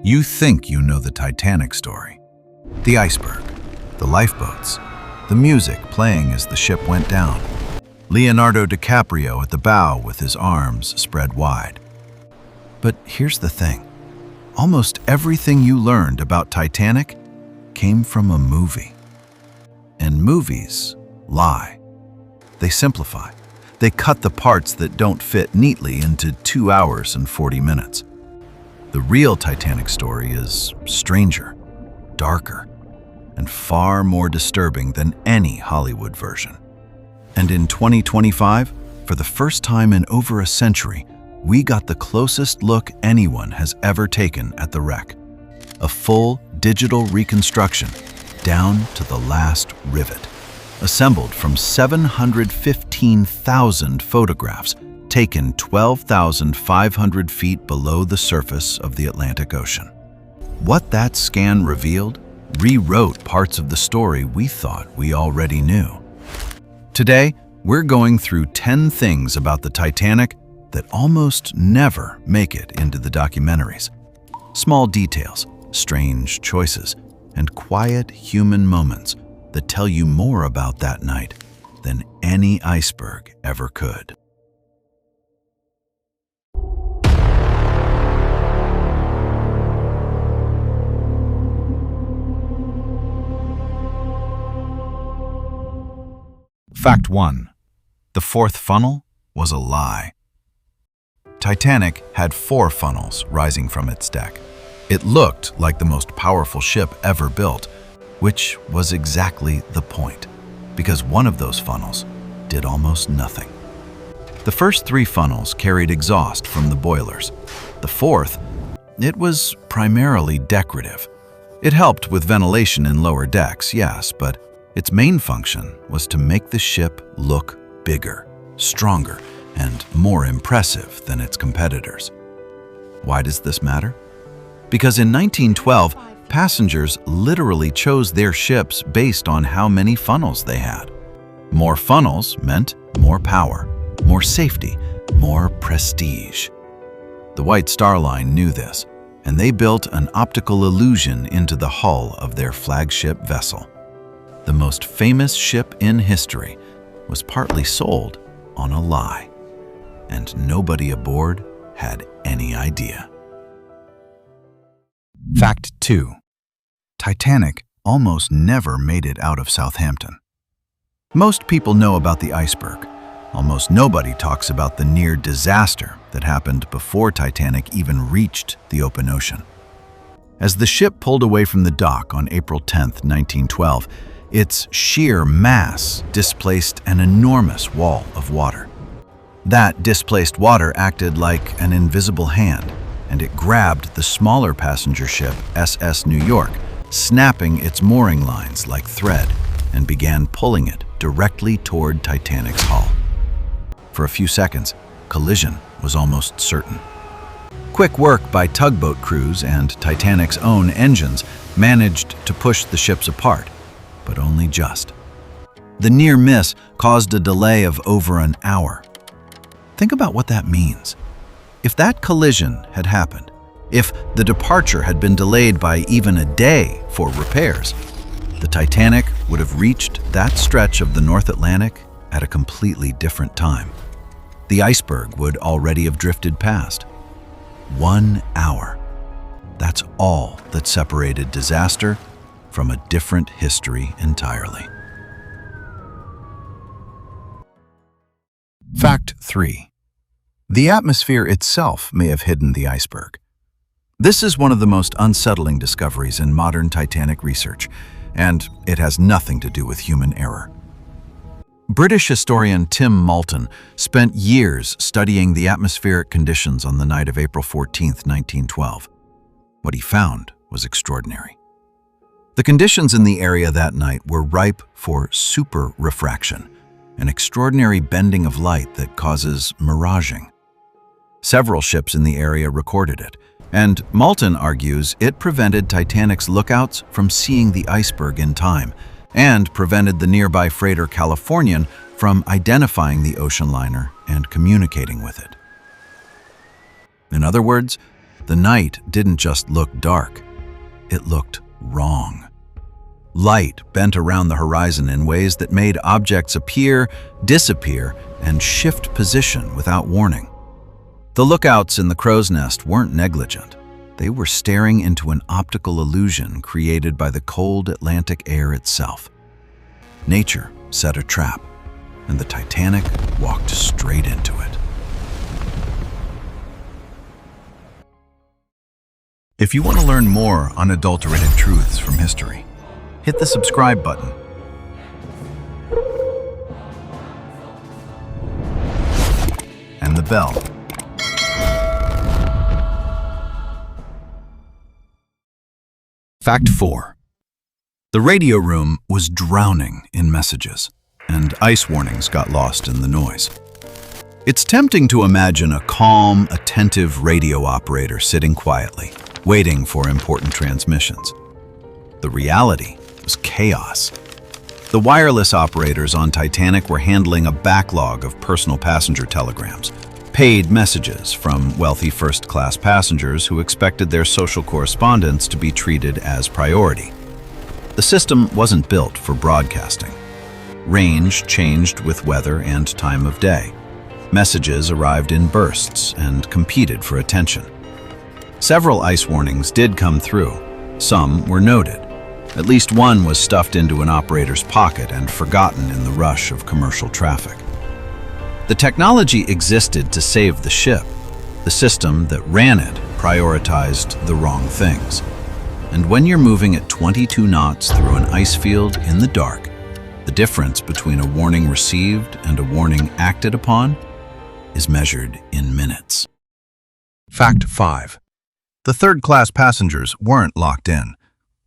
You think you know the Titanic story. The iceberg, the lifeboats, the music playing as the ship went down. Leonardo DiCaprio at the bow with his arms spread wide. But here's the thing. Almost everything you learned about Titanic came from a movie. And movies lie. They simplify. They cut the parts that don't fit neatly into 2 hours and 40 minutes. The real Titanic story is stranger, darker, and far more disturbing than any Hollywood version. And in 2025, for the first time in over a century, we got the closest look anyone has ever taken at the wreck. A full digital reconstruction, down to the last rivet, assembled from 715,000 photographs taken 12,500 feet below the surface of the Atlantic Ocean. What that scan revealed rewrote parts of the story we thought we already knew. Today, we're going through 10 things about the Titanic that almost never make it into the documentaries. Small details, strange choices, and quiet human moments that tell you more about that night than any iceberg ever could. Fact 1. The fourth funnel was a lie. Titanic had 4 funnels rising from its deck. It looked like the most powerful ship ever built, which was exactly the point, because one of those funnels did almost nothing. The first 3 funnels carried exhaust from the boilers. The fourth, it was primarily decorative. It helped with ventilation in lower decks, yes, but its main function was to make the ship look bigger, stronger, and more impressive than its competitors. Why does this matter? Because in 1912, passengers literally chose their ships based on how many funnels they had. More funnels meant more power, more safety, more prestige. The White Star Line knew this, and they built an optical illusion into the hull of their flagship vessel. The most famous ship in history was partly sold on a lie, and nobody aboard had any idea. Fact 2. Titanic almost never made it out of Southampton. Most people know about the iceberg. Almost nobody talks about the near disaster that happened before Titanic even reached the open ocean. As the ship pulled away from the dock on April 10, 1912, its sheer mass displaced an enormous wall of water. That displaced water acted like an invisible hand, and it grabbed the smaller passenger ship SS New York, snapping its mooring lines like thread, and began pulling it directly toward Titanic's hull. For a few seconds, collision was almost certain. Quick work by tugboat crews and Titanic's own engines managed to push the ships apart, but only just. The near miss caused a delay of over an hour. Think about what that means. If that collision had happened, if the departure had been delayed by even a day for repairs, the Titanic would have reached that stretch of the North Atlantic at a completely different time. The iceberg would already have drifted past. 1 hour. That's all that separated disaster from a different history entirely. Fact 3. The atmosphere itself may have hidden the iceberg. This is one of the most unsettling discoveries in modern Titanic research, and it has nothing to do with human error. British historian Tim Moulton spent years studying the atmospheric conditions on the night of April 14, 1912. What he found was extraordinary. The conditions in the area that night were ripe for super refraction, an extraordinary bending of light that causes miraging. Several ships in the area recorded it, and Moulton argues it prevented Titanic's lookouts from seeing the iceberg in time and prevented the nearby freighter Californian from identifying the ocean liner and communicating with it. In other words, The night didn't just look dark, it looked wrong. Light bent around the horizon in ways that made objects appear, disappear, and shift position without warning. The lookouts in the crow's nest weren't negligent. They were staring into an optical illusion created by the cold Atlantic air itself. Nature set a trap, and the Titanic walked straight into it. If you want to learn more unadulterated truths from history, hit the subscribe button. And the bell. Fact 4. The radio room was drowning in messages, and ice warnings got lost in the noise. It's tempting to imagine a calm, attentive radio operator sitting quietly, waiting for important transmissions. The reality was chaos. The wireless operators on Titanic were handling a backlog of personal passenger telegrams, paid messages from wealthy first-class passengers who expected their social correspondence to be treated as priority. The system wasn't built for broadcasting. Range changed with weather and time of day. Messages arrived in bursts and competed for attention. Several ice warnings did come through. Some were noted. At least one was stuffed into an operator's pocket and forgotten in the rush of commercial traffic. The technology existed to save the ship. The system that ran it prioritized the wrong things. And when you're moving at 22 knots through an ice field in the dark, the difference between a warning received and a warning acted upon is measured in minutes. Fact 5. The third-class passengers weren't locked in,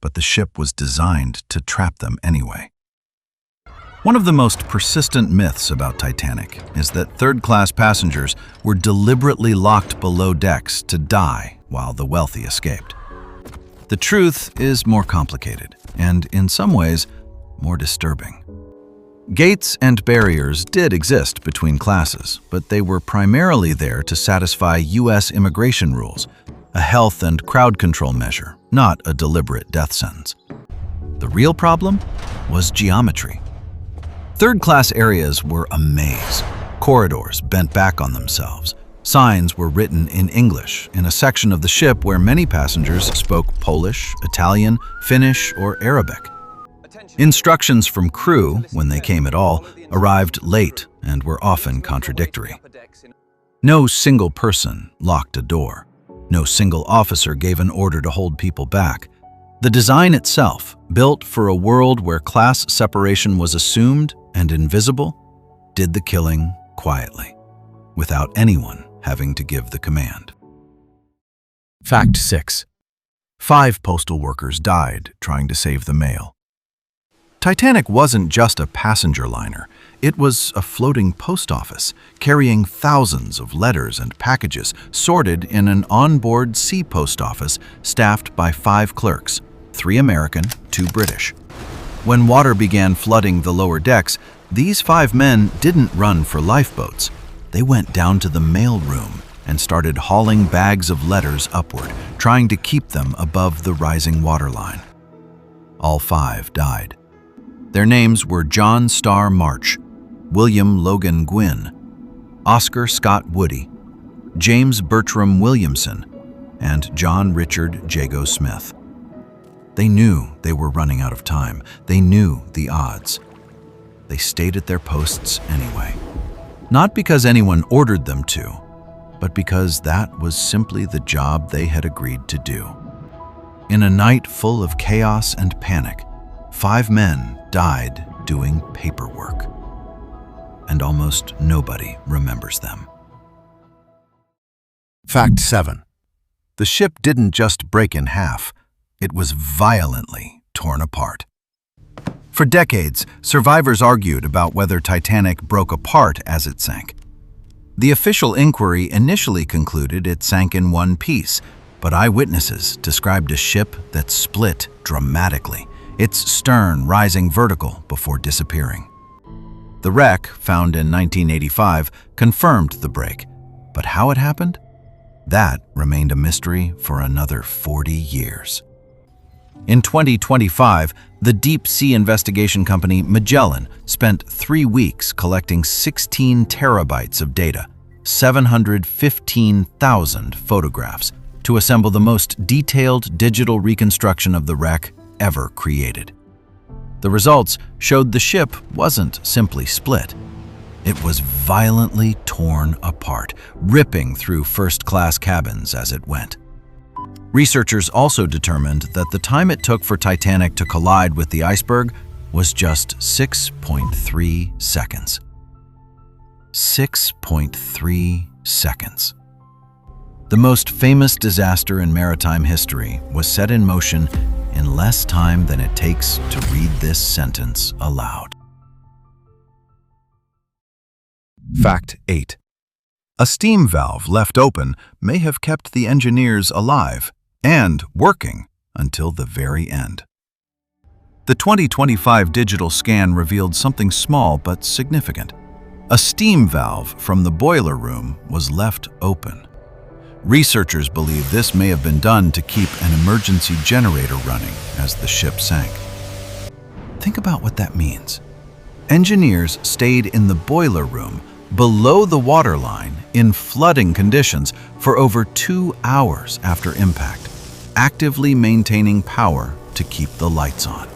but the ship was designed to trap them anyway. One of the most persistent myths about Titanic is that third-class passengers were deliberately locked below decks to die while the wealthy escaped. The truth is more complicated, and in some ways, more disturbing. Gates and barriers did exist between classes, but they were primarily there to satisfy U.S. immigration rules, a health and crowd control measure, not a deliberate death sentence. The real problem was geometry. Third-class areas were a maze. Corridors bent back on themselves. Signs were written in English in a section of the ship where many passengers spoke Polish, Italian, Finnish, or Arabic. Instructions from crew, when they came at all, arrived late and were often contradictory. No single person locked a door. No single officer gave an order to hold people back. The design itself, built for a world where class separation was assumed and invisible, did the killing quietly, without anyone having to give the command. Fact 6. 5 postal workers died trying to save the mail. Titanic wasn't just a passenger liner. It was a floating post office, carrying thousands of letters and packages sorted in an onboard sea post office staffed by 5 clerks, 3 American, 2 British. When water began flooding the lower decks, these 5 men didn't run for lifeboats. They went down to the mail room and started hauling bags of letters upward, trying to keep them above the rising waterline. All 5 died. Their names were John Starr March, William Logan Gwynn, Oscar Scott Woody, James Bertram Williamson, and John Richard Jago Smith. They knew they were running out of time. They knew the odds. They stayed at their posts anyway. Not because anyone ordered them to, but because that was simply the job they had agreed to do. In a night full of chaos and panic, 5 men died doing paperwork. And almost nobody remembers them. Fact 7. The ship didn't just break in half. It was violently torn apart. For decades, survivors argued about whether Titanic broke apart as it sank. The official inquiry initially concluded it sank in one piece, but eyewitnesses described a ship that split dramatically, its stern rising vertical before disappearing. The wreck, found in 1985, confirmed the break, but how it happened? That remained a mystery for another 40 years. In 2025, the deep-sea investigation company Magellan spent 3 weeks collecting 16 terabytes of data, 715,000 photographs, to assemble the most detailed digital reconstruction of the wreck ever created. The results showed the ship wasn't simply split. It was violently torn apart, ripping through first-class cabins as it went. Researchers also determined that the time it took for Titanic to collide with the iceberg was just 6.3 seconds. 6.3 seconds. The most famous disaster in maritime history was set in motion in less time than it takes to read this sentence aloud. Fact 8. A steam valve left open may have kept the engineers alive and working until the very end. The 2025 digital scan revealed something small but significant. A steam valve from the boiler room was left open. Researchers believe this may have been done to keep an emergency generator running as the ship sank. Think about what that means. Engineers stayed in the boiler room below the waterline in flooding conditions for over 2 hours after impact, actively maintaining power to keep the lights on.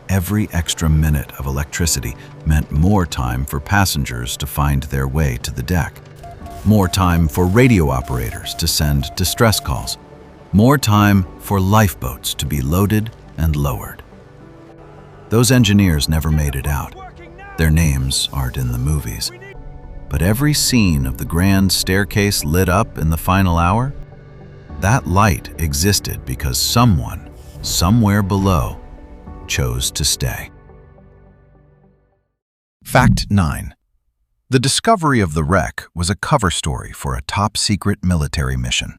Every extra minute of electricity meant more time for passengers to find their way to the deck, more time for radio operators to send distress calls, more time for lifeboats to be loaded and lowered. Those engineers never made it out. Their names aren't in the movies. But every scene of the grand staircase lit up in the final hour, that light existed because someone, somewhere below, chose to stay. Fact 9. The discovery of the wreck was a cover story for a top-secret military mission.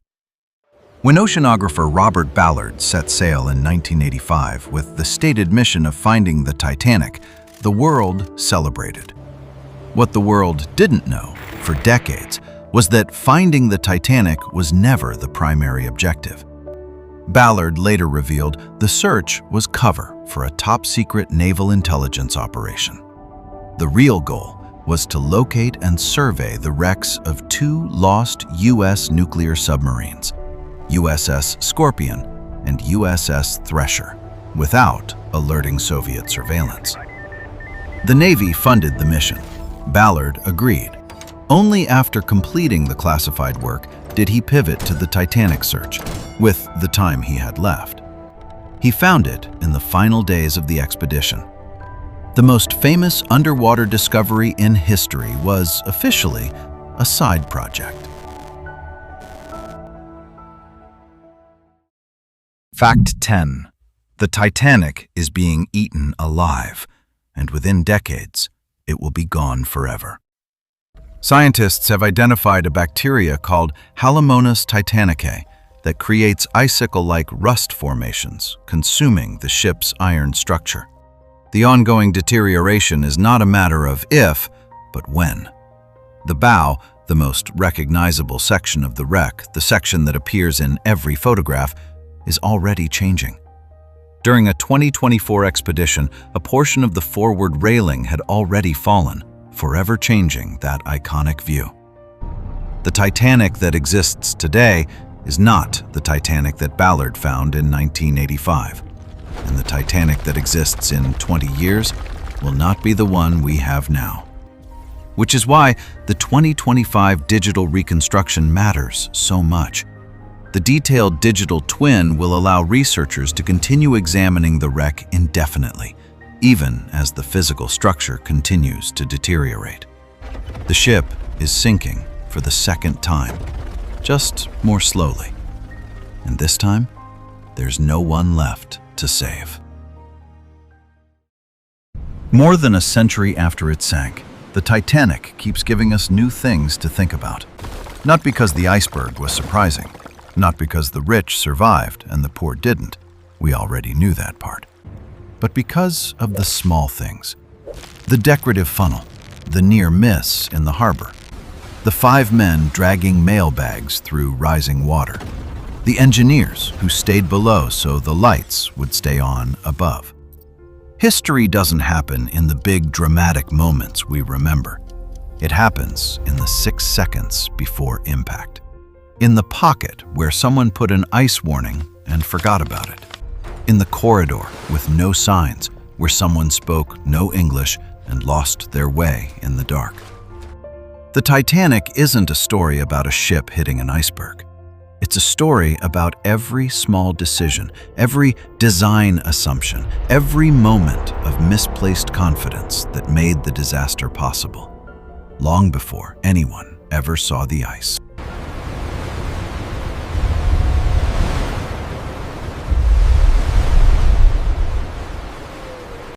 When oceanographer Robert Ballard set sail in 1985 with the stated mission of finding the Titanic, the world celebrated. What the world didn't know for decades was that finding the Titanic was never the primary objective. Ballard later revealed the search was cover for a top-secret naval intelligence operation. The real goal was to locate and survey the wrecks of 2 lost U.S. nuclear submarines, USS Scorpion and USS Thresher, without alerting Soviet surveillance. The Navy funded the mission. Ballard agreed. Only after completing the classified work did he pivot to the Titanic search, with the time he had left. He found it in the final days of the expedition. The most famous underwater discovery in history was officially a side project. Fact 10. The Titanic is being eaten alive, and within decades, it will be gone forever. Scientists have identified a bacteria called Halomonas Titanicae that creates icicle-like rust formations, consuming the ship's iron structure. The ongoing deterioration is not a matter of if, but when. The bow, the most recognizable section of the wreck, the section that appears in every photograph, is already changing. During a 2024 expedition, a portion of the forward railing had already fallen, forever changing that iconic view. The Titanic that exists today is not the Titanic that Ballard found in 1985. And the Titanic that exists in 20 years will not be the one we have now. Which is why the 2025 digital reconstruction matters so much. The detailed digital twin will allow researchers to continue examining the wreck indefinitely, even as the physical structure continues to deteriorate. The ship is sinking for the second time, just more slowly. And this time, there's no one left to save. More than a century after it sank, the Titanic keeps giving us new things to think about. Not because the iceberg was surprising, not because the rich survived and the poor didn't, we already knew that part, but because of the small things. The decorative funnel, the near miss in the harbor, The 5 men dragging mail bags through rising water. The engineers who stayed below so the lights would stay on above. History doesn't happen in the big dramatic moments we remember. It happens in the 6 seconds before impact. In the pocket where someone put an ice warning and forgot about it. In the corridor with no signs where someone spoke no English and lost their way in the dark. The Titanic isn't a story about a ship hitting an iceberg. It's a story about every small decision, every design assumption, every moment of misplaced confidence that made the disaster possible, long before anyone ever saw the ice.